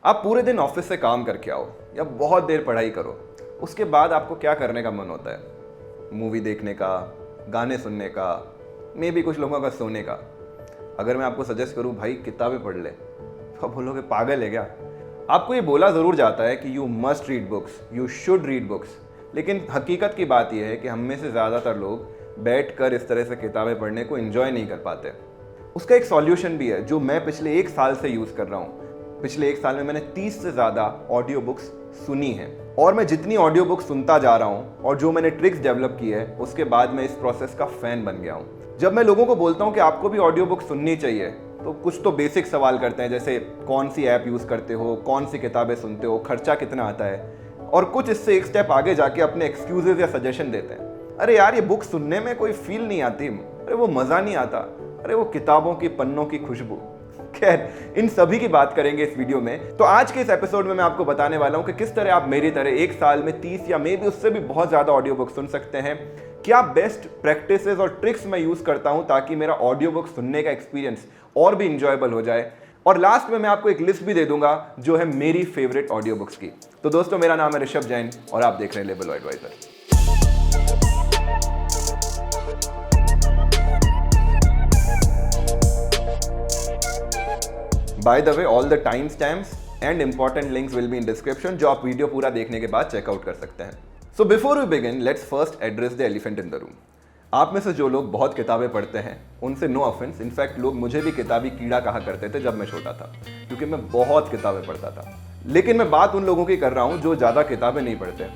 आप पूरे दिन ऑफिस से काम करके आओ या बहुत देर पढ़ाई करो, उसके बाद आपको क्या करने का मन होता है? मूवी देखने का, गाने सुनने का, मे भी कुछ लोगों का सोने का। अगर मैं आपको सजेस्ट करूं भाई किताबें पढ़ ले, तो आप बोलोगे पागल है क्या? आपको ये बोला ज़रूर जाता है कि you must read books, you should read books, लेकिन हकीकत की बात यह है कि हम में से ज़्यादातर लोग बैठ कर इस तरह से किताबें पढ़ने को एंजॉय नहीं कर पाते। उसका एक सॉल्यूशन भी है जो मैं पिछले 1 साल से यूज़ कर रहा हूँ। पिछले 1 साल में मैंने 30 से ज़्यादा ऑडियो बुक्स सुनी हैं, और मैं जितनी ऑडियो बुक्स सुनता जा रहा हूँ और जो मैंने ट्रिक्स डेवलप की है, उसके बाद मैं इस प्रोसेस का फ़ैन बन गया हूँ। जब मैं लोगों को बोलता हूँ कि आपको भी ऑडियो बुक सुननी चाहिए, तो कुछ तो बेसिक सवाल करते हैं, जैसे कौन सी ऐप यूज़ करते हो, कौन सी किताबें सुनते हो, खर्चा कितना आता है, और कुछ इससे एक स्टेप आगे जाके अपने एक्सक्यूजेज या सजेशन देते हैं। अरे यार, ये बुक सुनने में कोई फील नहीं आती, अरे वो मज़ा नहीं आता, अरे वो किताबों की पन्नों की खुशबू। खैर, इन सभी की बात करेंगे इस वीडियो में। तो आज के इस एपिसोड में मैं आपको बताने वाला हूं कि किस तरह आप मेरी तरह 1 साल में 30 या मे भी उससे भी बहुत ज़्यादा ऑडियो बुक सुन सकते हैं। क्या बेस्ट प्रैक्टिसेस और ट्रिक्स मैं यूज़ करता हूं ताकि मेरा ऑडियो बुक सुनने का एक्सपीरियंस और भी इंजॉयबल हो जाए। और लास्ट में मैं आपको एक लिस्ट भी दे दूंगा जो है मेरी फेवरेट ऑडियो बुक्स की। तो दोस्तों, मेरा नाम है ऋषभ जैन और आप देख रहे हैं label advisor. By the way, all the time stamps and important links will be in description, जो आप वीडियो पूरा देखने के बाद चेकआउट कर सकते हैं। So before we begin, let's first address the elephant in the room. आप में से जो लोग बहुत किताबें पढ़ते हैं, उनसे नो ऑफेंस, इनफैक्ट लोग मुझे भी किताबी कीड़ा कहा करते थे जब मैं छोटा था, क्योंकि मैं बहुत किताबें पढ़ता था। लेकिन मैं बात उन लोगों की कर रहा हूँ जो ज़्यादा किताबें नहीं पढ़ते।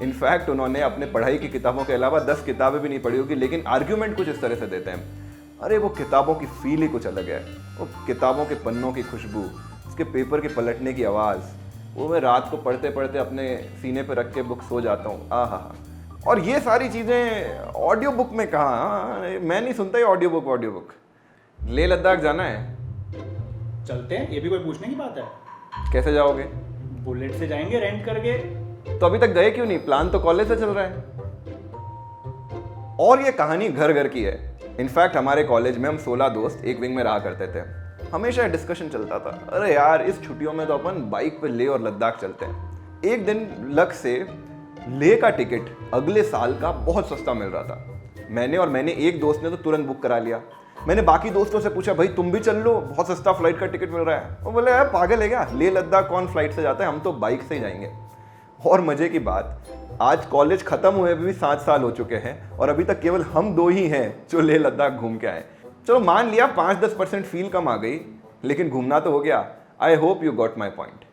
इनफैक्ट उन्होंने अपने पढ़ाई की किताबों के अलावा 10 किताबें भी नहीं पढ़ी होगी, लेकिन आर्ग्यूमेंट कुछ इस तरह से देते हैं, अरे वो किताबों की फील ही कुछ अलग है, वो किताबों के पन्नों की खुशबू, उसके पेपर के पलटने की आवाज़, वो मैं रात को पढ़ते पढ़ते अपने सीने पर रख के बुक सो जाता हूँ, आहा। और ये सारी चीज़ें ऑडियो बुक में कहाँ? मैं नहीं सुनता ये ऑडियो बुक। लेह लद्दाख जाना है, चलते हैं, ये भी कोई पूछने की बात है? कैसे जाओगे? बुलेट से जाएंगे रेंट करके। तो अभी तक गए क्यों नहीं? प्लान तो कॉलेज से चल रहा है। और ये कहानी घर घर की है। इनफैक्ट हमारे कॉलेज में हम 16 दोस्त एक विंग में रहा करते थे। हमेशा डिस्कशन चलता था, अरे यार इस छुट्टियों में तो अपन बाइक पे लेह और लद्दाख चलते हैं। एक दिन लक से लेह का टिकट अगले साल का बहुत सस्ता मिल रहा था। मैंने एक दोस्त ने तो तुरंत बुक करा लिया। मैंने बाकी दोस्तों से पूछा, भाई तुम भी चल लो, बहुत सस्ता फ्लाइट का टिकट मिल रहा है। वो बोले, यार पागल है क्या, लेह लद्दाख कौन फ्लाइट से जाता है, हम तो बाइक से ही जाएंगे। और मजे की बात, आज कॉलेज खत्म हुए भी 7 साल हो चुके हैं और अभी तक केवल हम 2 ही हैं जो लेह लद्दाख घूम के आए। चलो मान लिया 5-10% फील कम आ गई, लेकिन घूमना तो हो गया। I hope you got my point.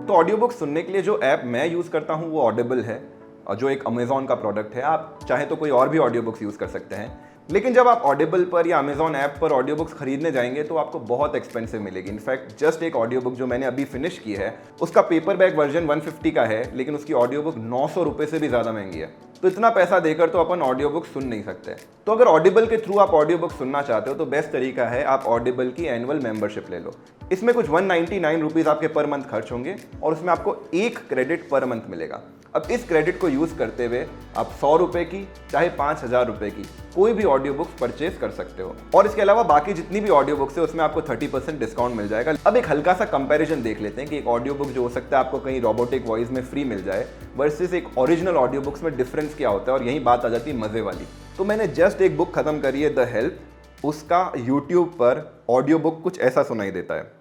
तो ऑडियो बुक सुनने के लिए जो ऐप मैं यूज करता हूं वो ऑडिबल है, और जो एक अमेजॉन का प्रोडक्ट है। आप चाहे तो कोई और भी ऑडियो बुक्स यूज कर सकते हैं, लेकिन जब आप ऑडिबल पर या अमेजॉन ऐप पर ऑडियो बुक्स खरीदने जाएंगे तो आपको बहुत एक्सपेंसिव मिलेगी। इनफैक्ट जस्ट एक ऑडियो बुक जो मैंने अभी फिनिश की है, उसका पेपर बैक वर्जन 150 का है, लेकिन उसकी ऑडियो बुक 900 रुपये से भी ज़्यादा महंगी है। तो इतना पैसा देकर तो अपन ऑडियो बुक सुन नहीं सकते। तो अगर ऑडिबल के थ्रू आप ऑडियो बुक सुनना चाहते हो तो बेस्ट तरीका है आप ऑडिबल की एनुअल मेंबरशिप ले लो। इसमें कुछ 199 रुपीज़ आपके पर मंथ खर्च होंगे और उसमें आपको 1 क्रेडिट पर मंथ मिलेगा। अब इस क्रेडिट को यूज़ करते हुए आप 100 रुपये की चाहे 5000 रुपये की कोई भी ऑडियो बुक्स परचेज कर सकते हो, और इसके अलावा बाकी जितनी भी ऑडियो बुक्स है उसमें आपको 30% डिस्काउंट मिल जाएगा। अब एक हल्का सा कंपैरिजन देख लेते हैं कि एक ऑडियो बुक जो हो सकता है आपको कहीं रोबोटिक वॉइस में फ्री मिल जाए वर्सेस एक ओरिजिनल ऑडियो बुक्स में डिफरेंस क्या होता है, और यही बात आ जाती है मज़े वाली। तो मैंने जस्ट एक बुक खत्म करी है, द हेल्प। उसका यूट्यूब पर ऑडियो बुक कुछ ऐसा सुनाई देता है।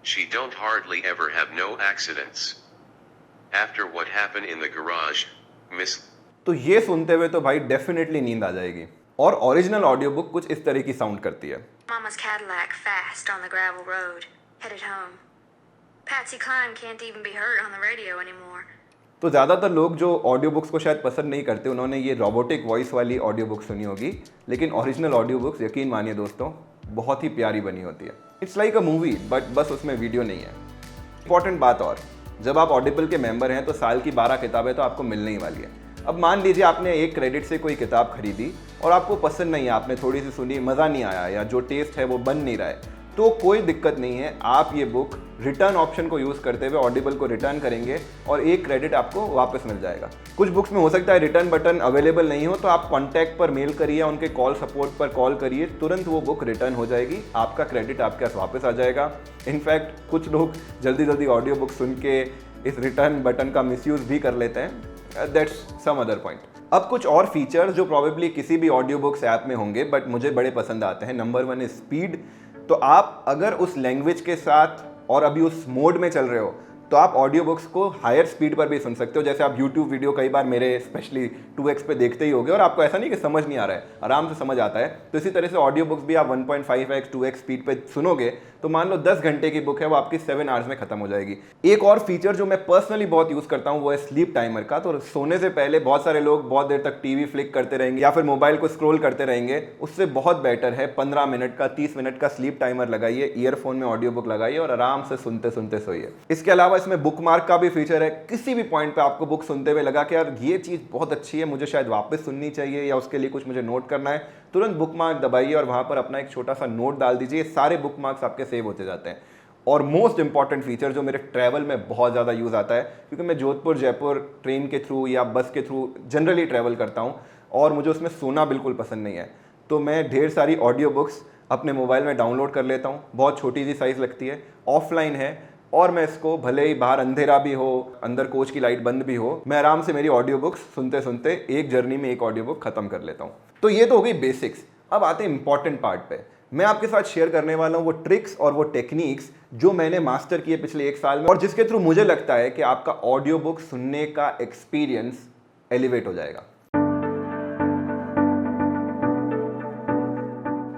She don't hardly ever have no accidents. After what happened in the garage, miss. तो ये सुनते हुए तो भाई डेफिनेटली नींद आ जाएगी। और ओरिजिनल ऑडियो बुक कुछ इस तरह की साउंड करती है। Mama's Cadillac fast on the gravel road, headed home. Patsy Cline can't even be heard on the radio anymore. तो ज़्यादातर लोग जो ऑडियो बुक्स को शायद पसंद नहीं करते, उन्होंने ये रोबोटिक वॉइस वाली ऑडियो बुक सुनी होगी, लेकिन ओरिजिनल ऑडियो बुक्स यकीन मानिए दोस्तों बहुत ही प्यारी बनी होती है। It's like a movie, but बस उसमें वीडियो नहीं है। इंपॉर्टेंट बात और, जब आप ऑडिबल के मेंबर हैं तो साल की 12 किताबें तो आपको मिलने ही वाली है। अब मान लीजिए आपने 1 क्रेडिट से कोई किताब खरीदी और आपको पसंद नहीं है, आपने थोड़ी सी सुनी, मज़ा नहीं आया, या जो टेस्ट है वो बन नहीं रहा है, तो कोई दिक्कत नहीं है, आप ये बुक रिटर्न ऑप्शन को यूज़ करते हुए ऑडिबल को रिटर्न करेंगे और एक क्रेडिट आपको वापस मिल जाएगा। कुछ बुक्स में हो सकता है रिटर्न बटन अवेलेबल नहीं हो, तो आप कॉन्टैक्ट पर मेल करिए, उनके कॉल सपोर्ट पर कॉल करिए, तुरंत वो बुक रिटर्न हो जाएगी, आपका क्रेडिट आपके पास वापस आ जाएगा। इनफैक्ट कुछ लोग जल्दी जल्दी ऑडियो बुक सुन के इस रिटर्न बटन का मिसयूज़ भी कर लेते हैं, दैट्स सम अदर पॉइंट। अब कुछ और फीचर्स जो प्रॉबेबली किसी भी ऑडियो बुक्स ऐप में होंगे बट मुझे बड़े पसंद आते हैं। Number 1 is speed. तो आप अगर उस लैंग्वेज के साथ और अभी उस मोड में चल रहे हो तो आप ऑडियो बुक्स को हायर स्पीड पर भी सुन सकते हो। जैसे आप YouTube वीडियो कई बार मेरे स्पेशली 2x पे देखते ही होगे और आपको ऐसा नहीं कि समझ नहीं आ रहा है, आराम से समझ आता है। तो इसी तरह से ऑडियो बुक्स भी आप 1.5x 2x स्पीड पे सुनोगे तो मान लो 10 घंटे की बुक है, वो आपकी 7 आवर्स में खत्म हो जाएगी। एक और फीचर जो मैं पर्सनली बहुत यूज़ करता हूँ वो है स्लीप टाइमर का। तो सोने से पहले बहुत सारे लोग बहुत देर तक टीवी फ्लिक करते रहेंगे या फिर मोबाइल को स्क्रॉल करते रहेंगे, उससे बहुत बेटर है 15 मिनट का 30 मिनट का स्लीप टाइमर लगाइए, ईयरफोन में ऑडियो बुक लगाइए और आराम से सुनते सुनते सोइए। इसके अलावा इसमें बुकमार्क का भी फीचर है। किसी भी पॉइंट पे आपको बुक सुनते हुए लगा कि यार ये चीज़ बहुत अच्छी है, मुझे शायद वापस सुननी चाहिए या उसके लिए कुछ मुझे नोट करना है, तुरंत बुकमार्क दबाइए और वहाँ पर अपना एक छोटा सा नोट डाल दीजिए। सारे बुकमार्क्स आपके सेव होते जाते हैं। और मोस्ट इंपॉर्टेंट फीचर जो मेरे ट्रैवल में बहुत ज़्यादा यूज़ आता है, क्योंकि मैं जोधपुर जयपुर ट्रेन के थ्रू या बस के थ्रू जनरली ट्रैवल करता हूँ और मुझे उसमें सोना बिल्कुल पसंद नहीं है, तो मैं ढेर सारी ऑडियो बुक्स अपने मोबाइल में डाउनलोड कर लेता हूँ। बहुत छोटी सी साइज़ लगती है, ऑफलाइन है और मैं इसको भले ही बाहर अंधेरा भी हो, अंदर कोच की लाइट बंद भी हो, मैं आराम से मेरी ऑडियो बुक्स सुनते सुनते एक जर्नी में एक ऑडियो बुक खत्म कर लेता हूँ। तो ये तो हो गई बेसिक्स। अब आते हैं इंपॉर्टेंट पार्ट पे। मैं आपके साथ शेयर करने वाला हूँ वो ट्रिक्स और वो टेक्निक्स जो मैंने मास्टर किए पिछले 1 साल में और जिसके थ्रू मुझे लगता है कि आपका ऑडियो बुक सुनने का एक्सपीरियंस एलिवेट हो जाएगा।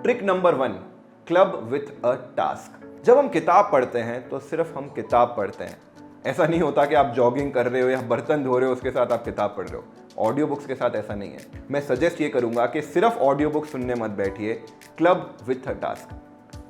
Trick number 1, club with a task. जब हम किताब पढ़ते हैं तो सिर्फ हम किताब पढ़ते हैं। ऐसा नहीं होता कि आप जॉगिंग कर रहे हो या बर्तन धो रहे हो उसके साथ आप किताब पढ़ रहे हो। ऑडियो बुक्स के साथ ऐसा नहीं है। मैं सजेस्ट ये करूंगा कि सिर्फ ऑडियो बुक सुनने मत बैठिए, क्लब विथ अ टास्क।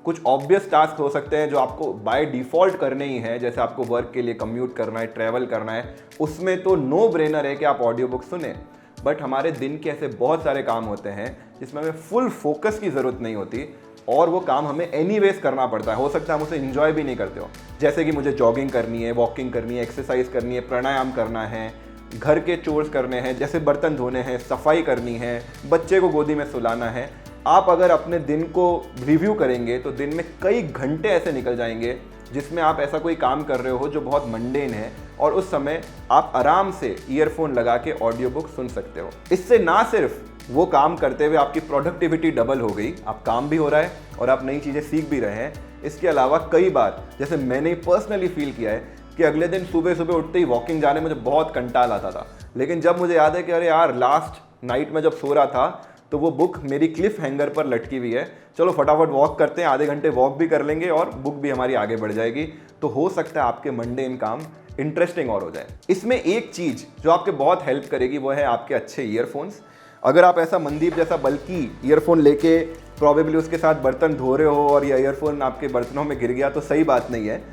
कुछ ऑब्वियस टास्क हो सकते हैं जो आपको बाय डिफ़ॉल्ट करने ही है, जैसे आपको वर्क के लिए कम्यूट करना है, ट्रैवल करना है, उसमें तो नो ब्रेनर है कि आप ऑडियो बुक सुने। बट हमारे दिन के ऐसे बहुत सारे काम होते हैं जिसमें हमें फुल फोकस की ज़रूरत नहीं होती और वो काम हमें एनीवेज करना पड़ता है। हो सकता है हम उसे एंजॉय भी नहीं करते हो, जैसे कि मुझे जॉगिंग करनी है, वॉकिंग करनी है, एक्सरसाइज करनी है, प्राणायाम करना है, घर के चोर्स करने हैं जैसे बर्तन धोने हैं, सफाई करनी है, बच्चे को गोदी में सुलाना है। आप अगर अपने दिन को रिव्यू करेंगे तो दिन में कई घंटे ऐसे निकल जाएंगे जिसमें आप ऐसा कोई काम कर रहे हो जो बहुत मंडेन है और उस समय आप आराम से ईयरफोन लगा के ऑडियो बुक सुन सकते हो। इससे ना सिर्फ वो काम करते हुए आपकी प्रोडक्टिविटी डबल हो गई, आप काम भी हो रहा है और आप नई चीज़ें सीख भी रहे हैं। इसके अलावा कई बार जैसे मैंने पर्सनली फील किया है कि अगले दिन सुबह सुबह उठते ही वॉकिंग जाने मुझे बहुत कंटाल आता था, लेकिन जब मुझे याद है कि अरे यार लास्ट नाइट में जब सो रहा था तो वो बुक मेरी क्लिफ हैंगर पर लटकी हुई है, चलो फटाफट वॉक करते हैं, आधे घंटे वॉक भी कर लेंगे और बुक भी हमारी आगे बढ़ जाएगी। तो हो सकता है आपके मंडेन काम इंटरेस्टिंग और हो जाए। इसमें एक चीज़ जो आपके बहुत हेल्प करेगी वो है आपके अच्छे ईयरफोन्स। अगर आप ऐसा मनदीप जैसा बल्कि ईयरफोन लेके प्रॉबेबली उसके साथ बर्तन धो रहे हो और ये ईयरफोन आपके बर्तनों में गिर गया तो सही बात नहीं है।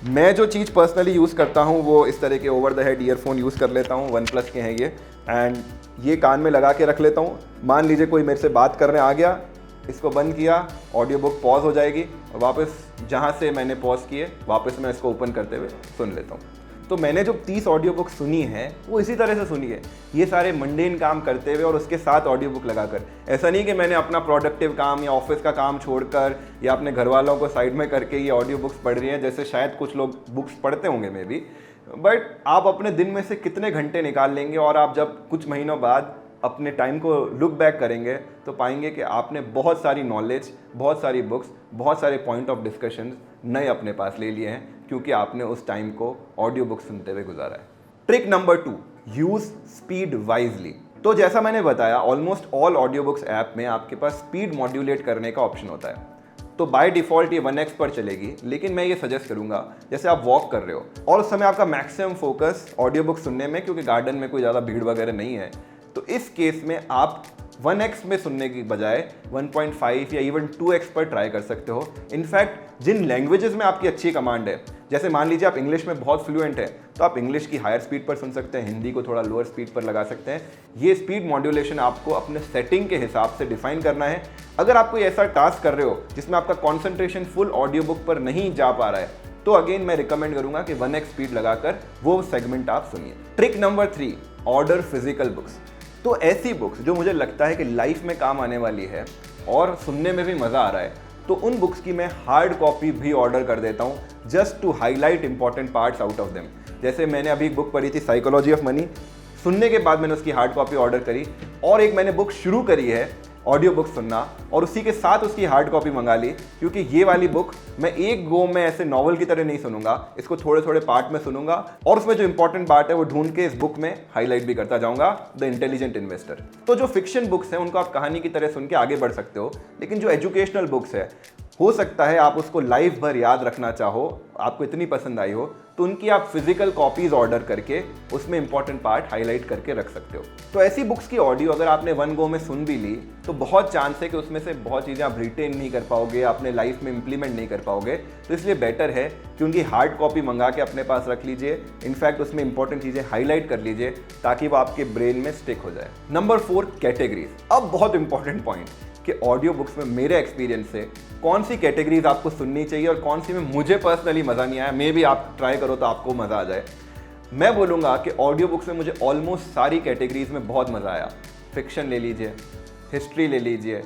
मैं जो चीज़ पर्सनली यूज़ करता हूँ वो इस तरह के over the head earphone use कर लेता हूँ, OnePlus के हैं ये, एंड ये कान में लगा के रख लेता हूँ। मान लीजिए कोई मेरे से बात करने आ गया, इसको बंद किया, ऑडियो बुक पॉज हो जाएगी और वापस जहाँ से मैंने पॉज किए वापस मैं इसको ओपन करते हुए सुन लेता हूँ। तो मैंने जो 30 ऑडियो बुक सुनी है वो इसी तरह से सुनी है, ये सारे मंडेन काम करते हुए और उसके साथ ऑडियो बुक लगाकर। ऐसा नहीं कि मैंने अपना प्रोडक्टिव काम या ऑफिस का काम छोड़कर या अपने घर वालों को साइड में करके ये ऑडियो बुक्स पढ़ रही हैं, जैसे शायद कुछ लोग बुक्स पढ़ते होंगे मे बी। बट आप अपने दिन में से कितने घंटे निकाल लेंगे और आप जब कुछ महीनों बाद अपने टाइम को लुक बैक करेंगे तो पाएंगे कि आपने बहुत सारी नॉलेज, बहुत सारी बुक्स, बहुत सारे पॉइंट ऑफ डिस्कशन नए अपने पास ले लिए हैं क्योंकि आपने उस टाइम को ऑडियो बुक सुनते हुए गुजारा है। Trick number 2, use speed wisely. तो जैसा मैंने बताया almost all audio books app में आपके पास स्पीड मॉड्यूलेट करने का ऑप्शन होता है। तो बाय डिफ़ॉल्ट ये 1x पर चलेगी, लेकिन मैं ये सजेस्ट करूंगा जैसे आप वॉक कर रहे हो और उस समय आपका मैक्सिमम फोकस ऑडियो बुक सुनने में, क्योंकि गार्डन में कोई ज़्यादा भीड़ वगैरह नहीं है, तो इस केस में आप 1x में सुनने की बजाय 1.5 या इवन 2x पर ट्राई कर सकते हो। इनफैक्ट जिन लैंग्वेजेस में आपकी अच्छी कमांड है, जैसे मान लीजिए आप इंग्लिश में बहुत फ्लुएंट है, तो आप इंग्लिश की हायर स्पीड पर सुन सकते हैं, हिंदी को थोड़ा लोअर स्पीड पर लगा सकते हैं। ये स्पीड मॉड्यूलेशन आपको अपने सेटिंग के हिसाब से डिफाइन करना है। अगर आप कोई ऐसा टास्क कर रहे हो जिसमें आपका कॉन्सेंट्रेशन फुल ऑडियो बुक पर नहीं जा पा रहा है, तो अगेन मैं रिकमेंड करूंगा कि 1x स्पीड लगाकर वो सेगमेंट आप सुनिए। Trick number 3, order physical books. तो ऐसी बुक्स जो मुझे लगता है कि लाइफ में काम आने वाली है और सुनने में भी मज़ा आ रहा है, तो उन बुक्स की मैं हार्ड कॉपी भी ऑर्डर कर देता हूँ, just to highlight important parts out of them. जैसे मैंने अभी एक बुक पढ़ी थी साइकोलॉजी ऑफ मनी, सुनने के बाद मैंने उसकी हार्ड कॉपी ऑर्डर करी, और एक मैंने बुक शुरू करी है ऑडियो बुक सुनना, और उसी के साथ उसकी हार्ड कॉपी मंगा ली, क्योंकि ये वाली बुक मैं एक गो में ऐसे नॉवल की तरह नहीं सुनूंगा, इसको थोड़े थोड़े पार्ट में सुनूंगा, और उसमें जो इंपॉर्टेंट पार्ट है वो ढूंढ के इस बुक में हाईलाइट भी करता जाऊंगा। The intelligent investor. तो जो फिक्शन बुक्स हैं उनको आप कहानी की तरह सुन के आगे बढ़ सकते हो, लेकिन जो एजुकेशनल बुक्स है, हो सकता है आप उसको लाइफ भर याद रखना चाहो, आपको इतनी पसंद आई हो, तो उनकी आप फिजिकल कॉपीज ऑर्डर करके उसमें इंपॉर्टेंट पार्ट हाईलाइट करके रख सकते हो। तो ऐसी बुक्स की ऑडियो अगर आपने वन गो में सुन भी ली, तो बहुत चांस है कि उसमें से बहुत चीज़ें आप रिटेन नहीं कर पाओगे, अपने लाइफ में इंप्लीमेंट नहीं कर पाओगे। तो इसलिए बेटर है कि उनकी हार्ड कॉपी मंगा के अपने पास रख लीजिए, इनफैक्ट उसमें इंपॉर्टेंट चीज़ें हाईलाइट कर लीजिए, ताकि वो आपके ब्रेन में स्टिक हो जाए। Number 4, categories. अब बहुत इंपॉर्टेंट पॉइंट कि ऑडियो बुक्स में मेरे एक्सपीरियंस से कौन सी कैटेगरीज आपको सुननी चाहिए और कौन सी में मुझे पर्सनली मज़ा नहीं आया, मे भी आप ट्राई करो तो आपको मज़ा आ जाए। मैं बोलूँगा कि ऑडियो बुक्स में मुझे ऑलमोस्ट सारी कैटेगरीज में बहुत मज़ा आया। फिक्शन ले लीजिए, हिस्ट्री ले लीजिए,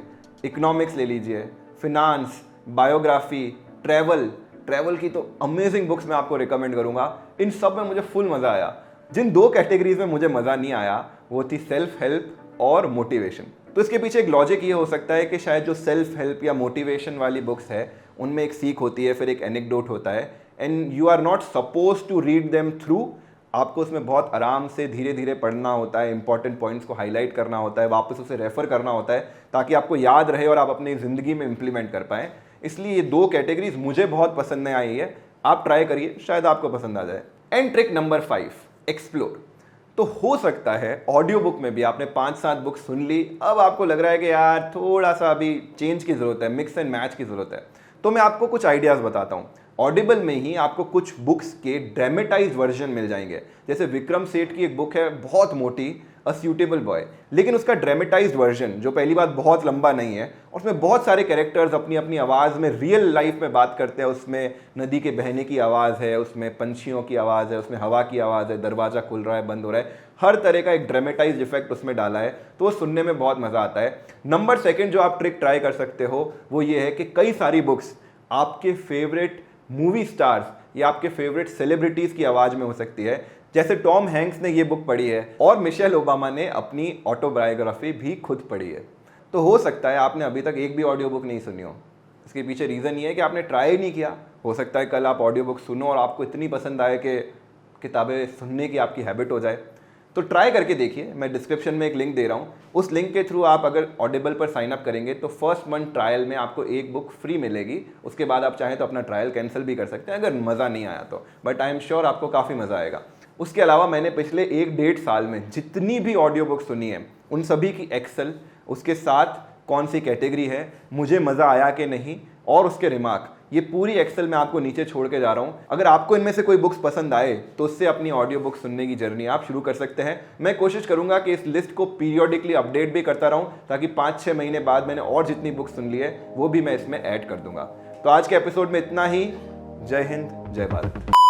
इकोनॉमिक्स ले लीजिए, फिनांस, बायोग्राफी, ट्रैवल की तो अमेजिंग बुक्स मैं आपको रिकमेंड करूँगा। इन सब में मुझे फुल मज़ा आया। जिन 2 कैटेगरीज में मुझे मज़ा नहीं आया वो थी सेल्फ हेल्प और मोटिवेशन। तो इसके पीछे एक लॉजिक ये हो सकता है कि शायद जो सेल्फ हेल्प या मोटिवेशन वाली बुक्स है उनमें एक सीख होती है, फिर एक एनेक्डोट होता है, and you are not suppose to read them through. आपको उसमें बहुत आराम से धीरे धीरे पढ़ना होता है, इंपॉर्टेंट पॉइंट्स को हाईलाइट करना होता है, वापस उसे रेफर करना होता है, ताकि आपको याद रहे और आप अपनी ज़िंदगी में इंप्लीमेंट कर पाएँ। इसलिए ये 2 कैटेगरीज मुझे बहुत पसंद नहीं आई है। आप ट्राई करिए, शायद आपको पसंद आ जाए। And trick number 5, explore. तो हो सकता है ऑडियो बुक में भी आपने 5-7 बुक सुन ली, अब आपको लग रहा है कि यार थोड़ा सा अभी चेंज की ज़रूरत है, मिक्स एंड मैच की ज़रूरत है। तो मैं आपको कुछ आइडियाज़ बताता हूँ। ऑडिबल में ही आपको कुछ बुक्स के ड्रामेटाइज्ड वर्जन मिल जाएंगे। जैसे विक्रम सेठ की एक बुक है बहुत मोटी, अ सूटेबल बॉय, लेकिन उसका ड्रामेटाइज्ड वर्जन, जो पहली बात बहुत लंबा नहीं है, उसमें बहुत सारे कैरेक्टर्स अपनी अपनी आवाज़ में रियल लाइफ में बात करते हैं। उसमें नदी के बहने की आवाज़ है, उसमें पंछियों की आवाज़ है, उसमें हवा की आवाज़ है, दरवाज़ा खुल रहा है, बंद हो रहा है, हर तरह का एक ड्रामेटाइज्ड इफेक्ट उसमें डाला है, तो वो सुनने में बहुत मज़ा आता है। नंबर 2 जो आप ट्रिक ट्राई कर सकते हो वो ये है कि कई सारी बुक्स आपके फेवरेट मूवी स्टार्स या आपके फेवरेट सेलिब्रिटीज़ की आवाज़ में हो सकती है। जैसे टॉम हैंक्स ने ये बुक पढ़ी है और मिशेल ओबामा ने अपनी ऑटोबायोग्राफी भी खुद पढ़ी है। तो हो सकता है आपने अभी तक एक भी ऑडियो बुक नहीं सुनी हो। इसके पीछे रीज़न ये है कि आपने ट्राई नहीं किया। हो सकता है कल आप ऑडियो बुक सुनो और आपको इतनी पसंद आए कि किताबें सुनने की आपकी हैबिट हो जाए। तो ट्राई करके देखिए, मैं डिस्क्रिप्शन में एक लिंक दे रहा हूँ, उस लिंक के थ्रू आप अगर ऑडिबल पर साइन अप करेंगे तो फर्स्ट मंथ ट्रायल में आपको एक बुक फ्री मिलेगी। उसके बाद आप चाहें तो अपना ट्रायल कैंसिल भी कर सकते हैं अगर मज़ा नहीं आया तो, बट आई एम श्योर आपको काफ़ी मज़ा आएगा। उसके अलावा मैंने पिछले 1-1.5 साल में जितनी भी ऑडियो बुक सुनी है उन सभी की एक्सेल, उसके साथ कौन सी कैटेगरी है, मुझे मज़ा आया कि नहीं, और उसके रिमार्क, ये पूरी एक्सेल मैं आपको नीचे छोड़ के जा रहा हूँ। अगर आपको इनमें से कोई बुक्स पसंद आए तो उससे अपनी ऑडियो बुक सुनने की जर्नी आप शुरू कर सकते हैं। मैं कोशिश करूंगा कि इस लिस्ट को पीरियोडिकली अपडेट भी करता रहूं, ताकि 5-6 महीने बाद मैंने और जितनी बुक्स सुन ली है वो भी मैं इसमें ऐड कर दूंगा। तो आज के एपिसोड में इतना ही। जय हिंद, जय भारत।